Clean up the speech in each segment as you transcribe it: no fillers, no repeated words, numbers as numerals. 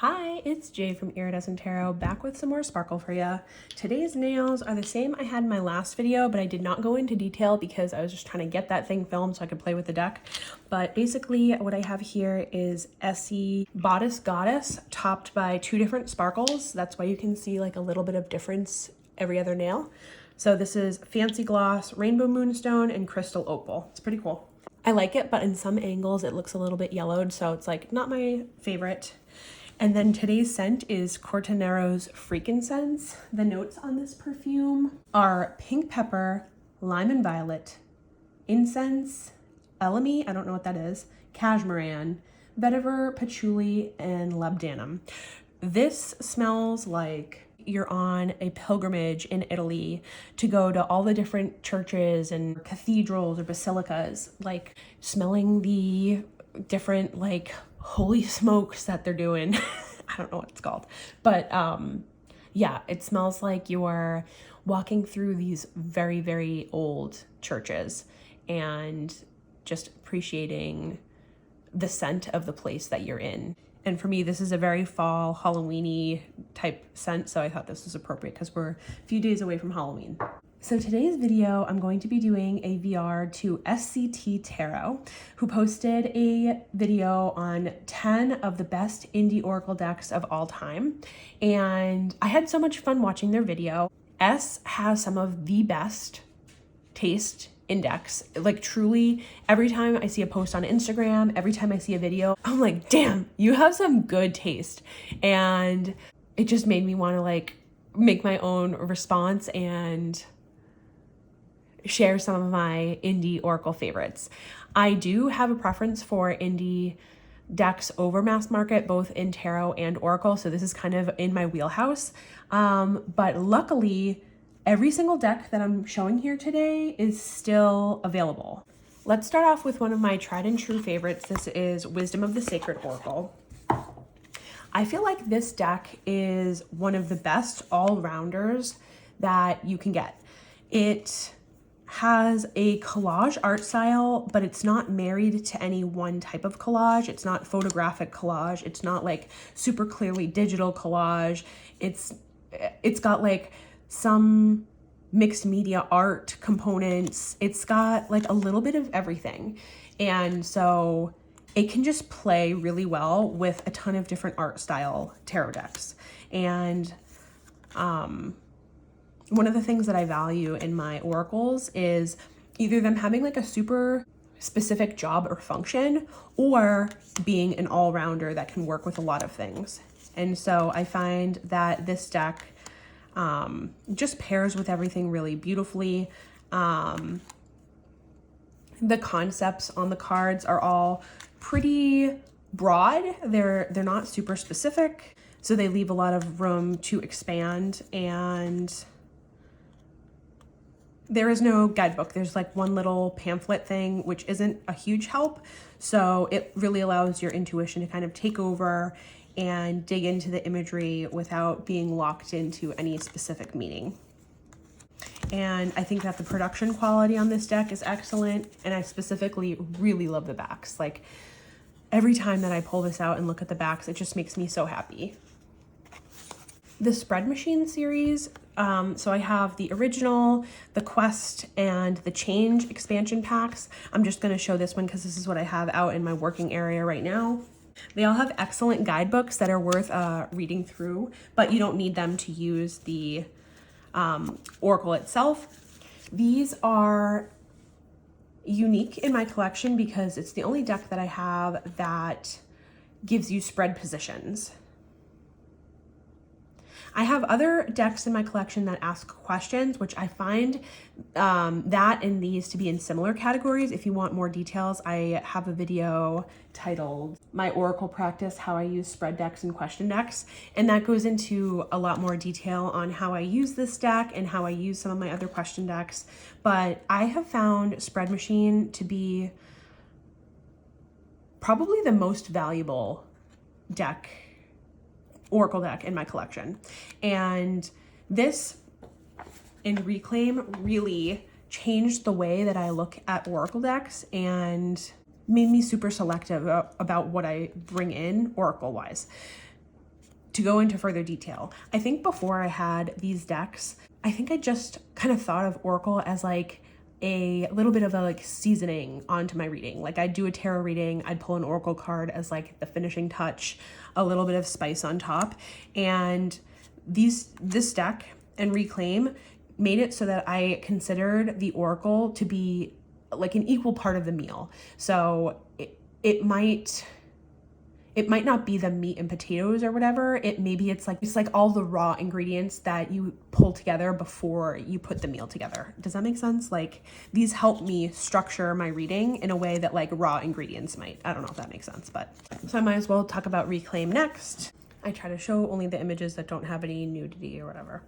Hi, it's Jay from Iridescent Tarot, back with some more sparkle for you. Today's nails are the same I had in my last video, but I did not go into detail because I was just trying to get that thing filmed so I could play with the deck. But basically what I have here is Essie Bodice Goddess topped by two different sparkles. That's why you can see like a little bit of difference every other nail. So this is Fancy Gloss, Rainbow Moonstone, and Crystal Opal. It's pretty cool. I like it, but in some angles it looks a little bit yellowed, so it's like not my favorite. And then today's scent is Cortanero's Freakincense. The notes on this perfume are pink pepper, lime and violet, incense, elemi, I don't know what that is, cashmeran, vetiver, patchouli, and labdanum. This smells like you're on a pilgrimage in Italy to go to all the different churches and cathedrals or basilicas, like smelling the different like holy smokes that they're doing. I don't know what it's called, but yeah, it smells like you're walking through these very, very old churches and just appreciating the scent of the place that you're in. And for me, this is a very fall, Halloween-y type scent, so I thought this was appropriate because we're a few days away from Halloween. So today's video, I'm going to be doing a VR to SCT Tarot, who posted a video on 10 of the best indie oracle decks of all time. And I had so much fun watching their video. S has some of the best taste in decks. Like truly, every time I see a post on Instagram, every time I see a video, I'm like, damn, you have some good taste. And it just made me want to like make my own response and share some of my indie oracle favorites. I do have a preference for indie decks over mass market, both in tarot and oracle, so this is kind of in my wheelhouse. But luckily, every single deck that I'm showing here today is still available. Let's start off with one of my tried and true favorites. This is Wisdom of the Sacred Oracle. I feel like this deck is one of the best all-rounders that you can get. It has a collage art style, but it's not married to any one type of collage. It's not photographic collage. It's not like super clearly digital collage. It's got like some mixed media art components. It's got like a little bit of everything. And so it can just play really well with a ton of different art style tarot decks. And one of the things that I value in my oracles is either them having like a super specific job or function, or being an all-rounder that can work with a lot of things. And so I find that this deck just pairs with everything really beautifully. The concepts on the cards are all pretty broad. They're not super specific, so they leave a lot of room to expand. And there is no guidebook. There's like one little pamphlet thing, which isn't a huge help. So it really allows your intuition to kind of take over and dig into the imagery without being locked into any specific meaning. And I think that the production quality on this deck is excellent. And I specifically really love the backs. Like every time that I pull this out and look at the backs, it just makes me so happy. The Spread Machine series, so I have the original, the Quest, and the Change expansion packs. I'm just going to show this one because this is what I have out in my working area right now. They all have excellent guidebooks that are worth reading through, but you don't need them to use the oracle itself. These are unique in my collection because it's the only deck that I have that gives you spread positions. I have other decks in my collection that ask questions, which I find that and these to be in similar categories. If you want more details, I have a video titled My Oracle Practice, How I Use Spread Decks and Question Decks. And that goes into a lot more detail on how I use this deck and how I use some of my other question decks. But I have found Spread Machine to be probably the most valuable oracle deck in my collection. And this in Reclaim really changed the way that I look at oracle decks and made me super selective about what I bring in oracle wise. to go into further detail, I think before I had these decks, I think I just kind of thought of Oracle as like a little bit of a like seasoning onto my reading. Like I'd do a tarot reading, I'd pull an Oracle card as like the finishing touch, a little bit of spice on top. And this deck and Reclaim made it so that I considered the Oracle to be like an equal part of the meal. So it might not be the meat and potatoes or whatever. It's like all the raw ingredients that you pull together before you put the meal together. Does that make sense? Like these help me structure my reading in a way that like raw ingredients might. I don't know if that makes sense, but so I might as well talk about Reclaim next. I try to show only the images that don't have any nudity or whatever.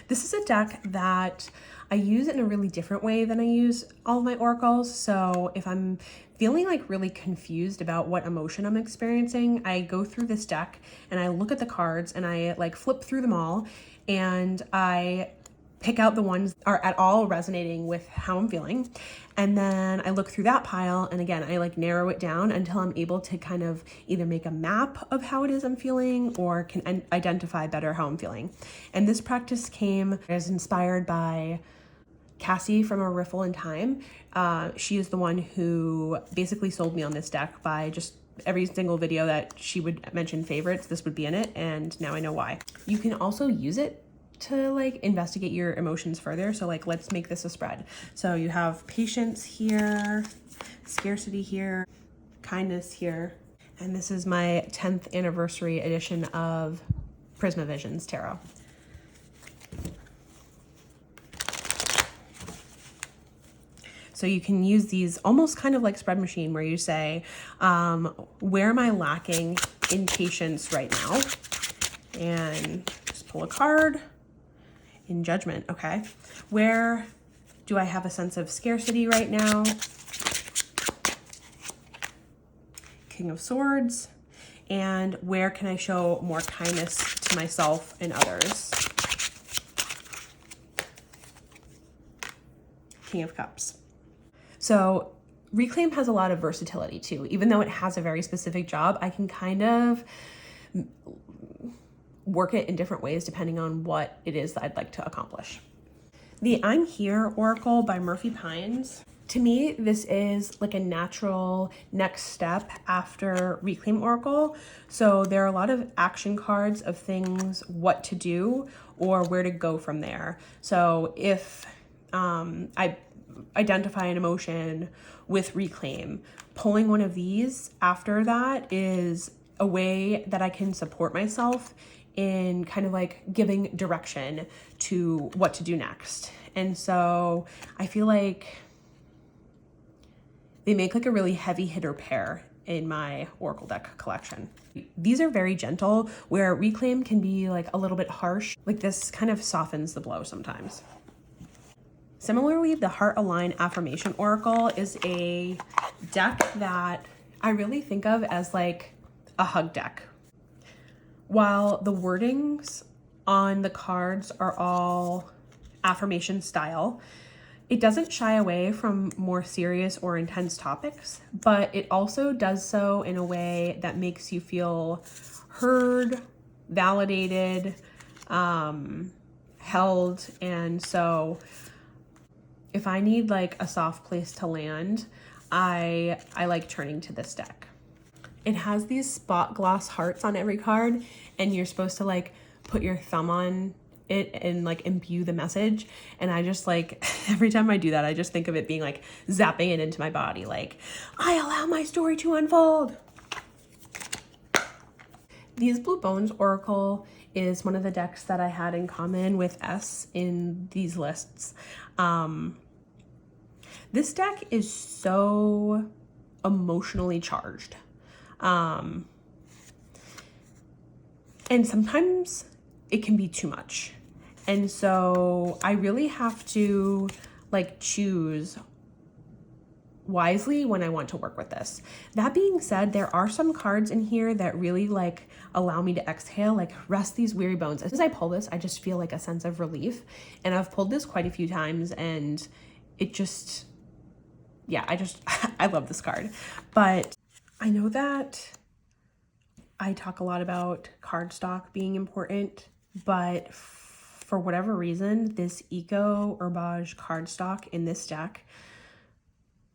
This is a deck that I use in a really different way than I use all of my oracles. So if I'm feeling like really confused about what emotion I'm experiencing, I go through this deck and I look at the cards and I like flip through them all and I pick out the ones that are at all resonating with how I'm feeling. And then I look through that pile and again, I like narrow it down until I'm able to kind of either make a map of how it is I'm feeling or can identify better how I'm feeling. And this practice came as inspired by Cassie from A Riffle in Time. She is the one who basically sold me on this deck by just every single video that she would mention favorites, this would be in it, and now I know why. You can also use it to like investigate your emotions further. So like, let's make this a spread. So you have patience here, scarcity here, kindness here. And this is my 10th anniversary edition of Prisma Visions Tarot. So you can use these almost kind of like spread machine where you say, where am I lacking in patience right now? And just pull a card. In Judgment, okay. Where do I have a sense of scarcity right now? King of Swords. And where can I show more kindness to myself and others? King of Cups. So Reclaim has a lot of versatility too. Even though it has a very specific job, I can kind of work it in different ways depending on what it is that I'd like to accomplish. The I'm Here Oracle by Murphy Pines. To me, this is like a natural next step after Reclaim Oracle. So there are a lot of action cards of things, what to do or where to go from there. So if I identify an emotion with Reclaim, pulling one of these after that is a way that I can support myself in kind of like giving direction to what to do next. And so I feel like they make like a really heavy hitter pair in my Oracle deck collection. These are very gentle, where Reclaim can be like a little bit harsh. Like this kind of softens the blow sometimes. Similarly, the Heart Align Affirmation Oracle is a deck that I really think of as like a hug deck. While the wordings on the cards are all affirmation style, it doesn't shy away from more serious or intense topics, but it also does so in a way that makes you feel heard, validated, held. And so if I need like a soft place to land, I like turning to this deck. It has these spot gloss hearts on every card, and you're supposed to like put your thumb on it and like imbue the message. And I just like, every time I do that, I just think of it being like zapping it into my body. Like, I allow my story to unfold. These Blue Bones Oracle is one of the decks that I had in common with S in these lists. This deck is so emotionally charged. And sometimes it can be too much. And so I really have to like choose wisely when I want to work with this. That being said, there are some cards in here that really like allow me to exhale, like rest these weary bones. As I pull this, I just feel like a sense of relief. And I've pulled this quite a few times and it just, yeah, I love this card. But I know that I talk a lot about cardstock being important, but for whatever reason, this Eco Herbage cardstock in this deck,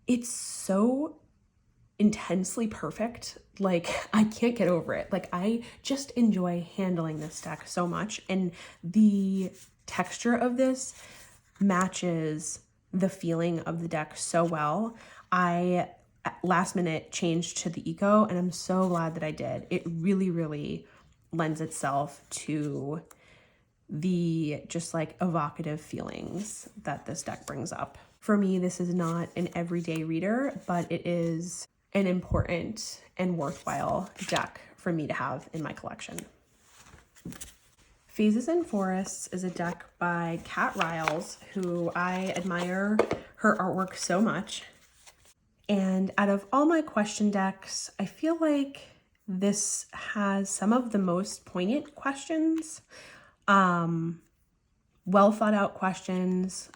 it's so intensely perfect. Like, I can't get over it. Like, I just enjoy handling this deck so much, and the texture of this matches the feeling of the deck so well. I last minute changed to the Eco, and I'm so glad that I did. It really lends itself to the just like evocative feelings that this deck brings up. For me, this is not an everyday reader, but it is an important and worthwhile deck for me to have in my collection. Phases and Forests is a deck by Kat Riles, who I admire her artwork so much. And out of all my question decks, I feel like this has some of the most poignant questions, well thought out questions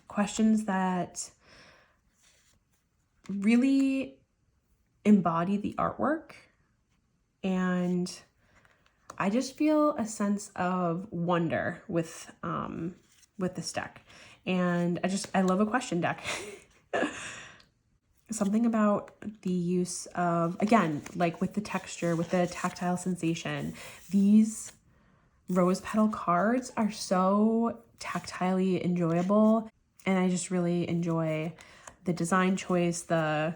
that really embody the artwork. And I just feel a sense of wonder with this deck. And I love a question deck. Something about the use of, again, like with the texture, with the tactile sensation, these rose petal cards are so tactilely enjoyable. And I just really enjoy the design choice, the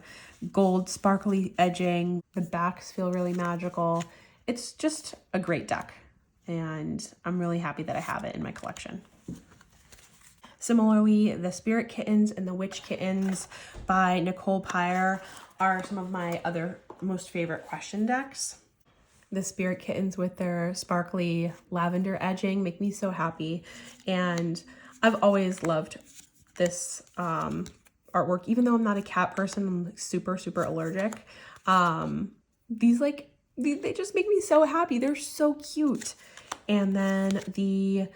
gold sparkly edging, the backs feel really magical. It's just a great deck, and I'm really happy that I have it in my collection. Similarly, the Spirit Kittens and the Witch Kittens by Nicole Pyre are some of my other most favorite question decks. The Spirit Kittens with their sparkly lavender edging make me so happy, and I've always loved this artwork. Even though I'm not a cat person, I'm like super allergic. They just make me so happy. They're so cute. And then the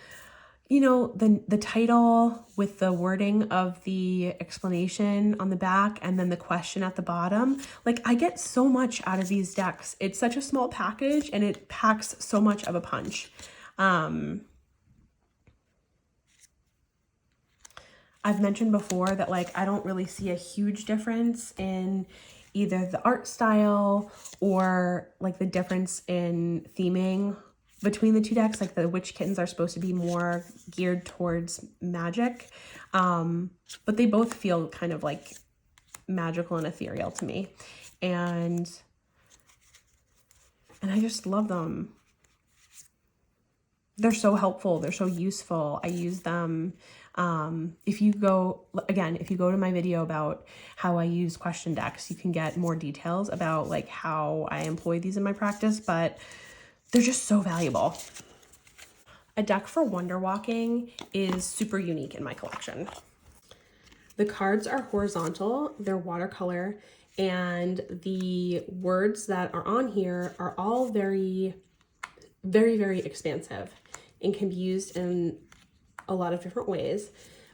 title with the wording of the explanation on the back and then the question at the bottom. Like, I get so much out of these decks. It's such a small package and it packs so much of a punch. I've mentioned before that like I don't really see a huge difference in either the art style or like the difference in theming between the two decks. Like the Witch Kittens are supposed to be more geared towards magic, but they both feel kind of like magical and ethereal to me, and I just love them. They're so helpful. They're so useful. I use them. If you go to my video about how I use question decks, you can get more details about like how I employ these in my practice, but they're just so valuable. A deck for wonder walking is super unique in my collection. The cards are horizontal, they're watercolor, and the words that are on here are all very expansive and can be used in a lot of different ways.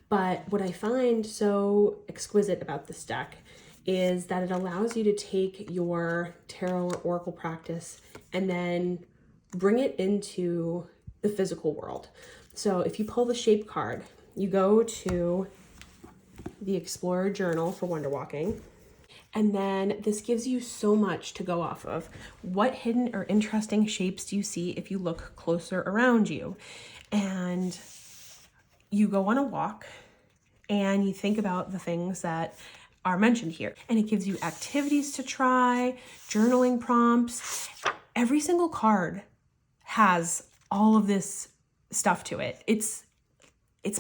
But what I find so exquisite about this deck is that it allows you to take your tarot or oracle practice and then bring it into the physical world. So if you pull the shape card, you go to the Explorer Journal for Wonder Walking, and then this gives you so much to go off of. What hidden or interesting shapes do you see if you look closer around you? And you go on a walk and you think about the things that are mentioned here. And it gives you activities to try, journaling prompts. Every single card has all of this stuff to it. It's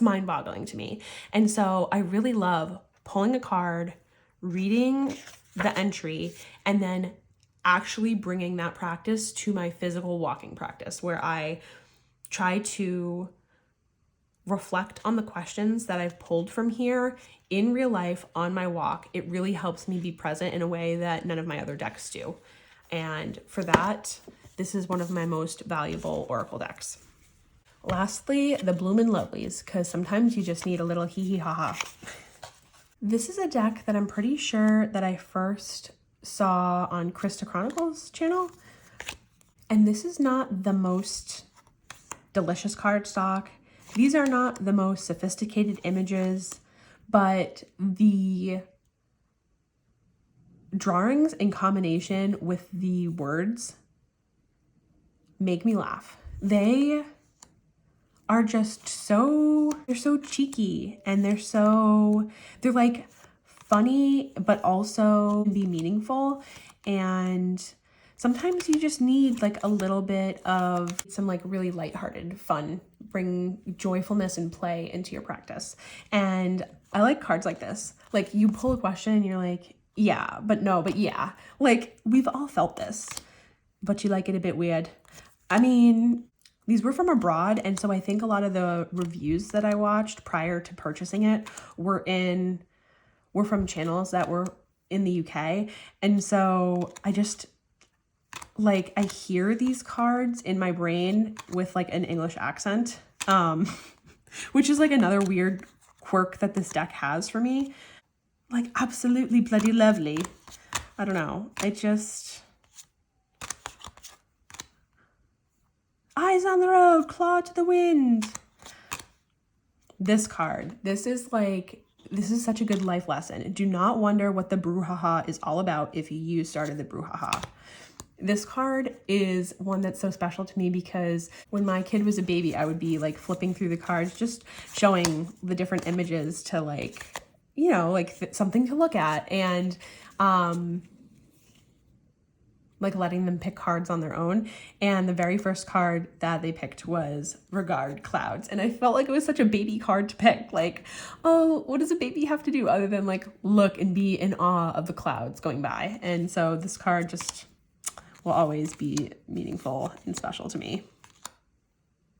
mind-boggling to me. And so I really love pulling a card, reading the entry, and then actually bringing that practice to my physical walking practice, where I try to reflect on the questions that I've pulled from here in real life on my walk. It really helps me be present in a way that none of my other decks do. And for that, this is one of my most valuable oracle decks. Lastly, the Bloomin' Lovelies, because sometimes you just need a little hee hee ha ha. This is a deck that I'm pretty sure that I first saw on Krista Chronicles' channel. And this is not the most delicious cardstock. These are not the most sophisticated images, but the drawings in combination with the words make me laugh. They are just they're so cheeky, and they're like funny, but also be meaningful. And sometimes you just need like a little bit of some like really lighthearted fun, bring joyfulness and play into your practice. And I like cards like this. Like you pull a question and you're like, yeah, but no, but yeah. Like we've all felt this, but you like it a bit weird. I mean, these were from abroad, and so I think a lot of the reviews that I watched prior to purchasing it were from channels that were in the UK. And so I just like, I hear these cards in my brain with like an English accent, which is like another weird quirk that this deck has for me. Like absolutely bloody lovely. I don't know. Eyes on the road, claw to the wind. This card, this is such a good life lesson. Do not wonder what the brouhaha is all about if you started the brouhaha. This card is one that's so special to me because when my kid was a baby, I would be like flipping through the cards, just showing the different images to like, you know, like something to look at, and like letting them pick cards on their own. And the very first card that they picked was Regard Clouds. And I felt like it was such a baby card to pick. Like, oh, what does a baby have to do other than like look and be in awe of the clouds going by? And so this card just will always be meaningful and special to me.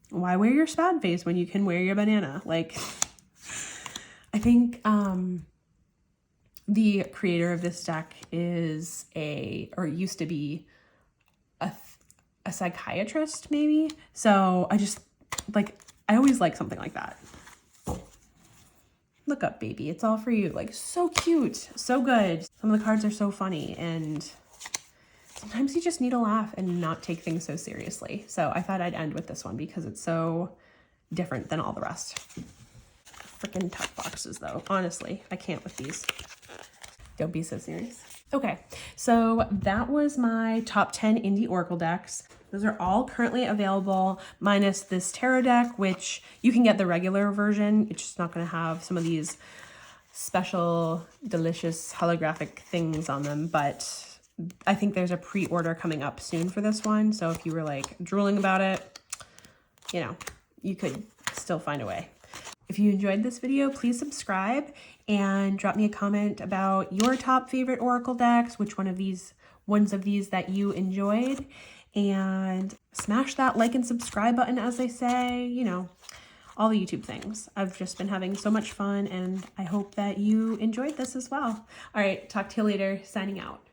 Why wear your sad face when you can wear your banana? Like, I think the creator of this deck is used to be a psychiatrist maybe. So I always like something like that. Look up, baby. It's all for you. Like, so cute, so good. Some of the cards are so funny, and sometimes you just need a laugh and not take things so seriously. So I thought I'd end with this one because it's so different than all the rest. Freaking tough boxes though. Honestly, I can't with these. Don't be so serious. Okay, so that was my top 10 indie oracle decks. Those are all currently available, minus this tarot deck, which you can get the regular version. It's just not going to have some of these special, delicious holographic things on them, but I think there's a pre-order coming up soon for this one. So if you were like drooling about it, you know, you could still find a way. If you enjoyed this video, please subscribe and drop me a comment about your top favorite oracle decks, which ones of these that you enjoyed, and smash that like and subscribe button, as they say, you know, all the YouTube things. I've just been having so much fun, and I hope that you enjoyed this as well. All right, talk to you later. Signing out.